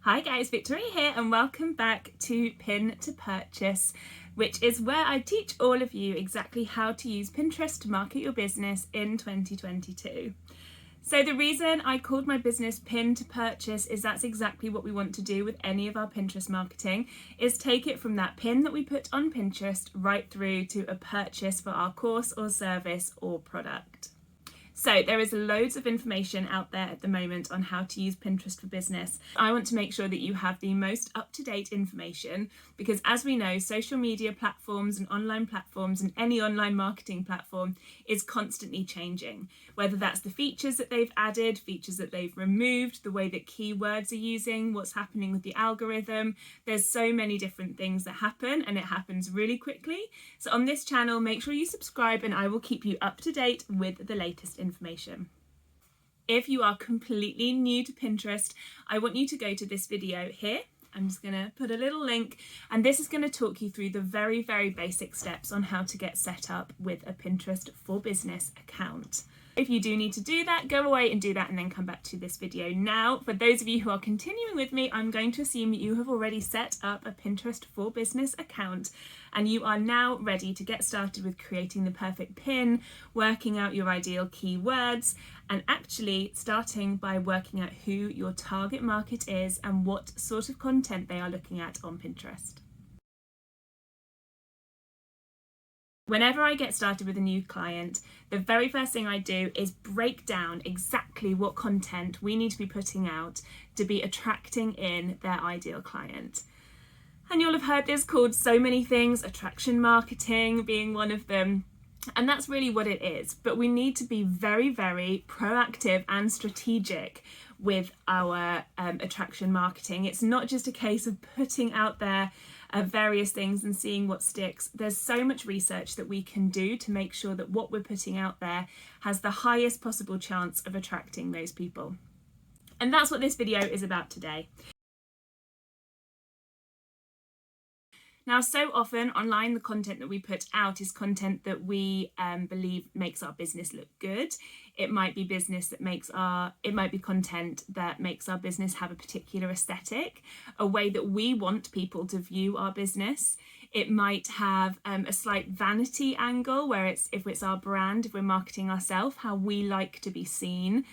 Hi guys, Victoria here and welcome back to Pin to Purchase, which is where I teach all of you exactly how to use Pinterest to market your business in 2022. So the reason I called my business Pin to Purchase is that's exactly what we want to do with any of our Pinterest marketing, is take it from that pin that we put on Pinterest right through to a purchase for our course or service or product. So there is loads of information out there at the moment on how to use Pinterest for business. I want to make sure that you have the most up-to-date information because, as we know, social media platforms and online platforms and any online marketing platform is constantly changing. Whether that's the features that they've added, features that they've removed, the way that keywords are using, what's happening with the algorithm. There's so many different things that happen and it happens really quickly. So on this channel, make sure you subscribe and I will keep you up to date with the latest information. If you are completely new to Pinterest, I want you to go to this video here. I'm just going to put a little link, and this is going to talk you through the very basic steps on how to get set up with a Pinterest for Business account. If you do need to do that, go away and do that and then come back to this video. Now, for those of you who are continuing with me, I'm going to assume you have already set up a Pinterest for Business account and you are now ready to get started with creating the perfect pin, working out your ideal keywords, and actually starting by working out who your target market is and what sort of content they are looking at on Pinterest. Whenever I get started with a new client, the very first thing I do is break down exactly what content we need to be putting out to be attracting in their ideal client. And you'll have heard this called so many things, attraction marketing being one of them. And that's really what it is. But we need to be very proactive and strategic with our attraction marketing. It's not just a case of putting out there various things and seeing what sticks. There's so much research that we can do to make sure that what we're putting out there has the highest possible chance of attracting those people. And that's what this video is about today. Now, so often online, the content that we put out is content that we believe makes our business look good. It might be it might be content that makes our business have a particular aesthetic, a way that we want people to view our business. It might have a slight vanity angle where if it's our brand, if we're marketing ourselves, how we like to be seen.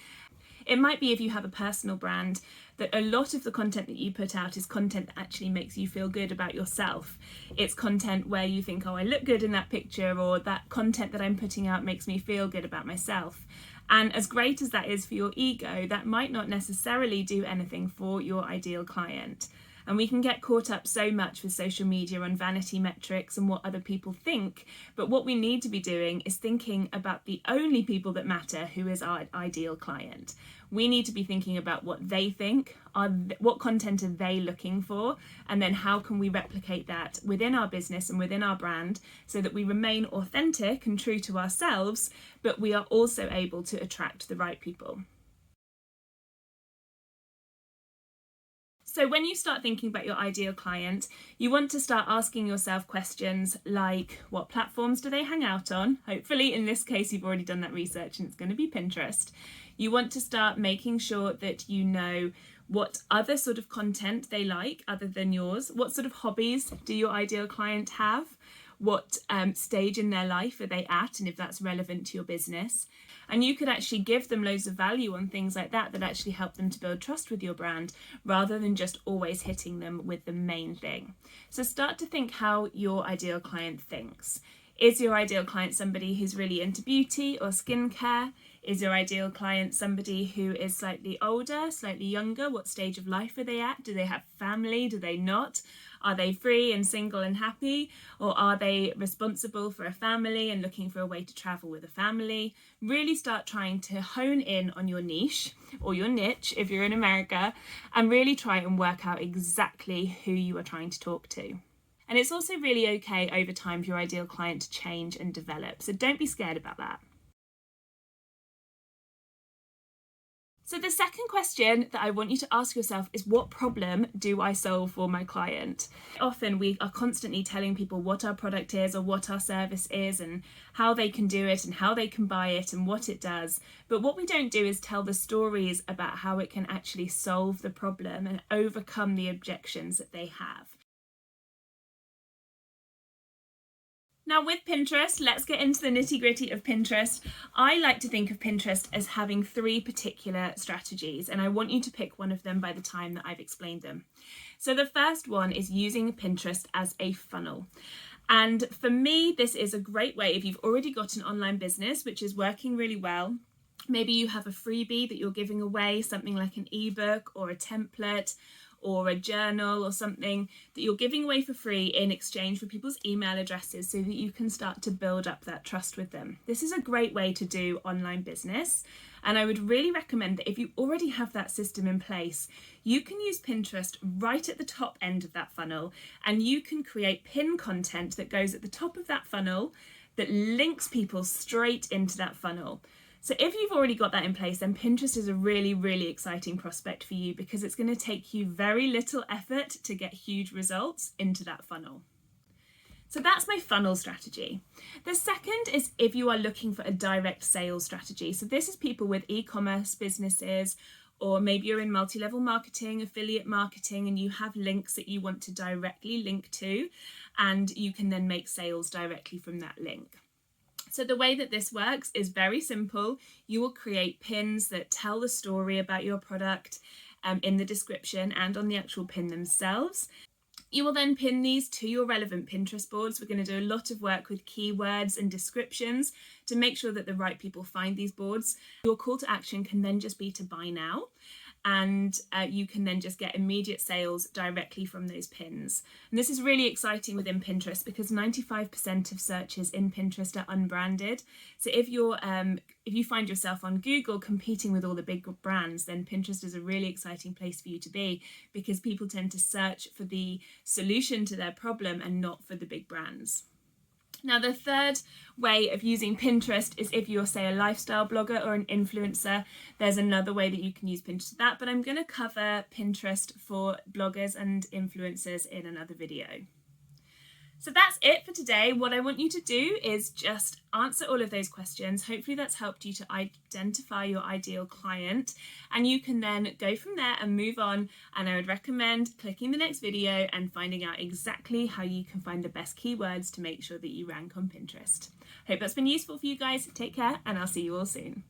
It might be, if you have a personal brand, that a lot of the content that you put out is content that actually makes you feel good about yourself. It's content where you think, oh, I look good in that picture, or that content that I'm putting out makes me feel good about myself. And as great as that is for your ego, that might not necessarily do anything for your ideal client. And we can get caught up so much with social media on vanity metrics and what other people think. But what we need to be doing is thinking about the only people that matter, who is our ideal client. We need to be thinking about what they think, what content are they looking for, and then how can we replicate that within our business and within our brand so that we remain authentic and true to ourselves, but we are also able to attract the right people. So when you start thinking about your ideal client, you want to start asking yourself questions like, what platforms do they hang out on? Hopefully, in this case, you've already done that research and it's going to be Pinterest. You want to start making sure that you know what other sort of content they like other than yours. What sort of hobbies do your ideal client have? What stage in their life are they at, and if that's relevant to your business. And you could actually give them loads of value on things like that actually help them to build trust with your brand, rather than just always hitting them with the main thing. So start to think how your ideal client thinks. Is your ideal client somebody who's really into beauty or skincare? Is your ideal client somebody who is slightly older, slightly younger? What stage of life are they at? Do they have family? Do they not? Are they free and single and happy? Or are they responsible for a family and looking for a way to travel with a family? Really start trying to hone in on your niche, or your niche if you're in America, and really try and work out exactly who you are trying to talk to. And it's also really okay over time for your ideal client to change and develop. So don't be scared about that. So the second question that I want you to ask yourself is, what problem do I solve for my client? Often we are constantly telling people what our product is or what our service is and how they can do it and how they can buy it and what it does. But what we don't do is tell the stories about how it can actually solve the problem and overcome the objections that they have. Now with Pinterest, let's get into the nitty-gritty of Pinterest. I like to think of Pinterest as having 3 particular strategies, and I want you to pick one of them by the time that I've explained them. So the first one is using Pinterest as a funnel. And for me, this is a great way if you've already got an online business which is working really well. Maybe you have a freebie that you're giving away, something like an ebook or a template or a journal or something that you're giving away for free in exchange for people's email addresses so that you can start to build up that trust with them. This is a great way to do online business, and I would really recommend that if you already have that system in place, you can use Pinterest right at the top end of that funnel, and you can create pin content that goes at the top of that funnel that links people straight into that funnel. So if you've already got that in place, then Pinterest is a really, really exciting prospect for you because it's going to take you very little effort to get huge results into that funnel. So that's my funnel strategy. The second is if you are looking for a direct sales strategy. So this is people with e-commerce businesses, or maybe you're in multi-level marketing, affiliate marketing, and you have links that you want to directly link to, and you can then make sales directly from that link. So the way that this works is very simple. You will create pins that tell the story about your product in the description and on the actual pin themselves. You will then pin these to your relevant Pinterest boards. We're going to do a lot of work with keywords and descriptions to make sure that the right people find these boards. Your call to action can then just be to buy now. And you can then just get immediate sales directly from those pins. And this is really exciting within Pinterest because 95% of searches in Pinterest are unbranded. So if you find yourself on Google competing with all the big brands, then Pinterest is a really exciting place for you to be because people tend to search for the solution to their problem and not for the big brands. Now, the third way of using Pinterest is if you're, say, a lifestyle blogger or an influencer. There's another way that you can use Pinterest for that, but I'm going to cover Pinterest for bloggers and influencers in another video. So that's it for today. What I want you to do is just answer all of those questions. Hopefully that's helped you to identify your ideal client, and you can then go from there and move on. And I would recommend clicking the next video and finding out exactly how you can find the best keywords to make sure that you rank on Pinterest. Hope that's been useful for you guys. Take care, and I'll see you all soon.